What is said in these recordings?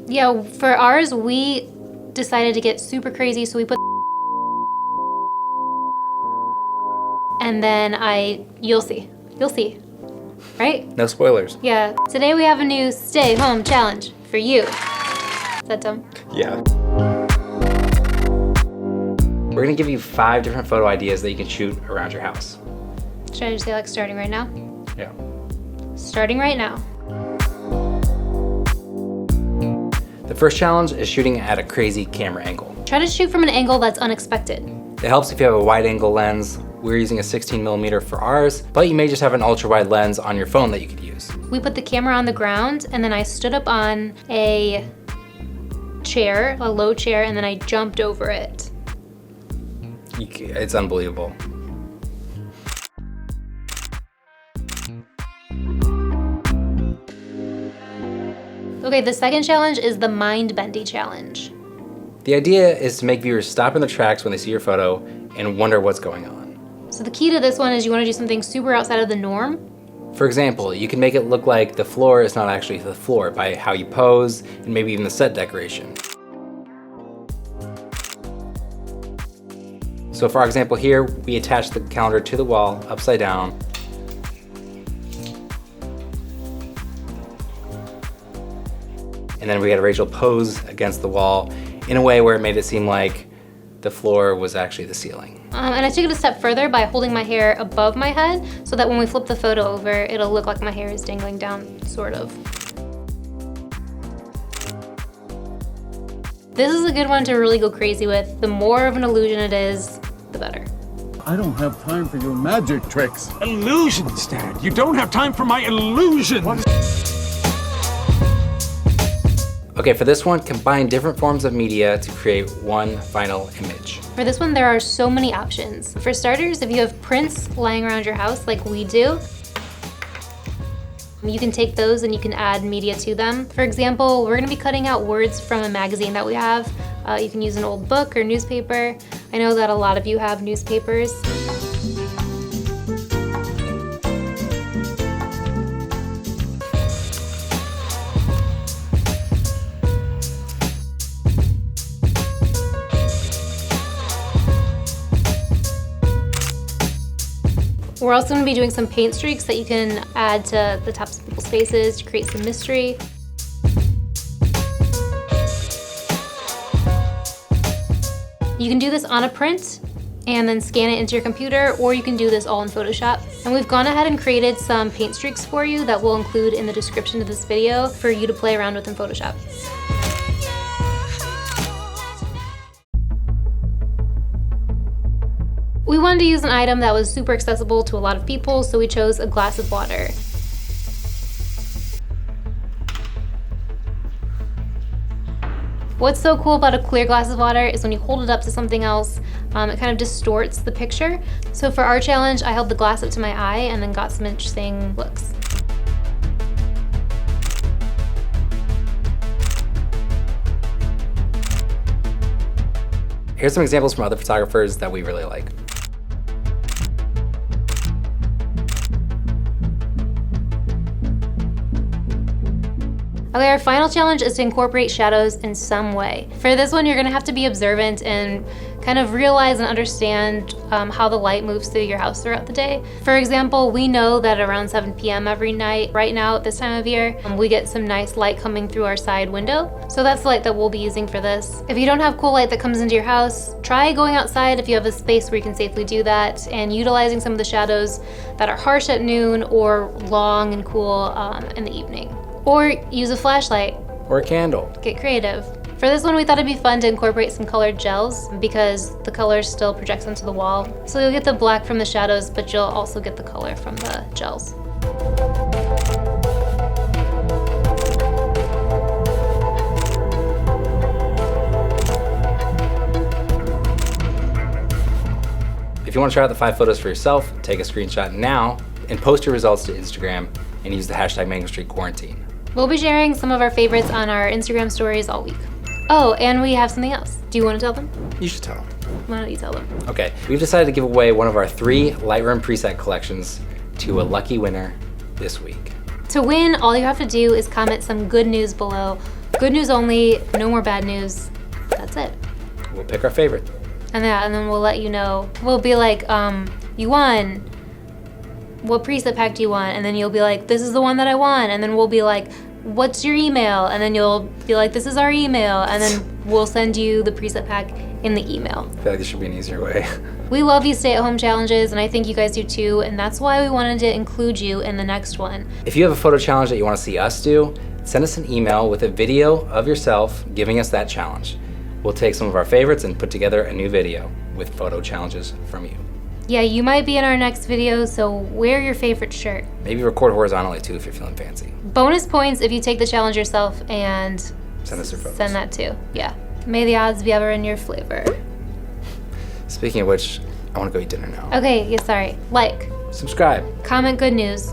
Yeah, for ours, we decided to get super crazy, so we put and then you'll see, right? No spoilers. Yeah, today we have a new stay home challenge for you. Is that dumb? Yeah. We're gonna give you 5 different photo ideas that you can shoot around your house. Should I just say like starting right now? Yeah. Starting right now. The first challenge is shooting at a crazy camera angle. Try to shoot from an angle that's unexpected. It helps if you have a wide angle lens. We're using a 16mm for ours, but you may just have an ultra wide lens on your phone that you could use. We put the camera on the ground and then I stood up on a chair, a low chair, and then I jumped over it. It's unbelievable. Okay, the second challenge is the Mindbending challenge. The idea is to make viewers stop in their tracks when they see your photo and wonder what's going on. So the key to this one is you want to do something super outside of the norm. For example, you can make it look like the floor is not actually the floor by how you pose and maybe even the set decoration. So for our example here, we attach the calendar to the wall upside down. And then we had Rachel pose against the wall in a way where it made it seem like the floor was actually the ceiling. And I took it a step further by holding my hair above my head so that when we flip the photo over, it'll look like my hair is dangling down, sort of. This is a good one to really go crazy with. The more of an illusion it is, the better. I don't have time for your magic tricks. Illusions, Dad. You don't have time for my illusions. Okay, for this one, combine different forms of media to create one final image. For this one, there are so many options. For starters, if you have prints lying around your house like we do, you can take those and you can add media to them. For example, we're gonna be cutting out words from a magazine that we have. You can use an old book or newspaper. I know that a lot of you have newspapers. We're also going to be doing some paint streaks that you can add to the tops of people's faces to create some mystery. You can do this on a print and then scan it into your computer, or you can do this all in Photoshop. And we've gone ahead and created some paint streaks for you that we'll include in the description of this video for you to play around with in Photoshop. We wanted to use an item that was super accessible to a lot of people, so we chose a glass of water. What's so cool about a clear glass of water is when you hold it up to something else, it kind of distorts the picture. So for our challenge, I held the glass up to my eye and then got some interesting looks. Here's some examples from other photographers that we really like. Okay, our final challenge is to incorporate shadows in some way. For this one, you're gonna have to be observant and kind of realize and understand how the light moves through your house throughout the day. For example, we know that around 7 p.m. every night, right now at this time of year, we get some nice light coming through our side window. So that's the light that we'll be using for this. If you don't have cool light that comes into your house, try going outside if you have a space where you can safely do that, and utilizing some of the shadows that are harsh at noon or long and cool in the evening. Or use a flashlight. Or a candle. Get creative. For this one, we thought it'd be fun to incorporate some colored gels because the color still projects onto the wall. So you'll get the black from the shadows, but you'll also get the color from the gels. If you want to try out the 5 photos for yourself, take a screenshot now and post your results to Instagram and use the hashtag #MangoStreetQuarantine. We'll be sharing some of our favorites on our Instagram stories all week. Oh, and we have something else. Do you want to tell them? You should tell them. Why don't you tell them? Okay, we've decided to give away one of our 3 Lightroom preset collections to a lucky winner this week. To win, all you have to do is comment some good news below Good news only, no more bad news. That's it. We'll pick our favorite. And then we'll let you know. We'll be like, you won. What preset pack do you want? And then you'll be like, this is the one that I want. And then we'll be like, what's your email? And then you'll be like, this is our email. And then we'll send you the preset pack in the email. I feel like there should be an easier way. We love these stay-at-home challenges, and I think you guys do too, and that's why we wanted to include you in the next one. If you have a photo challenge that you want to see us do, send us an email with a video of yourself giving us that challenge. We'll take some of our favorites and put together a new video with photo challenges from you. Yeah, you might be in our next video, so wear your favorite shirt. Maybe record horizontally too if you're feeling fancy. Bonus points if you take the challenge yourself and Send us your photos. send that too. Yeah. May the odds be ever in your favor. Speaking of which, I want to go eat dinner now. Okay, yeah, sorry. Like, Subscribe. comment good news.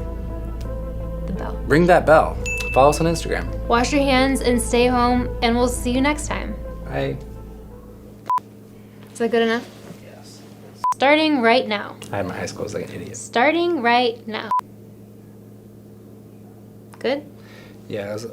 The bell. Ring that bell. Follow us on Instagram. Wash your hands and stay home, and we'll see you next time. Bye. Is that good enough? Yes. Starting right now. I had my high school as like an idiot. Starting right now. Good? Yeah, it was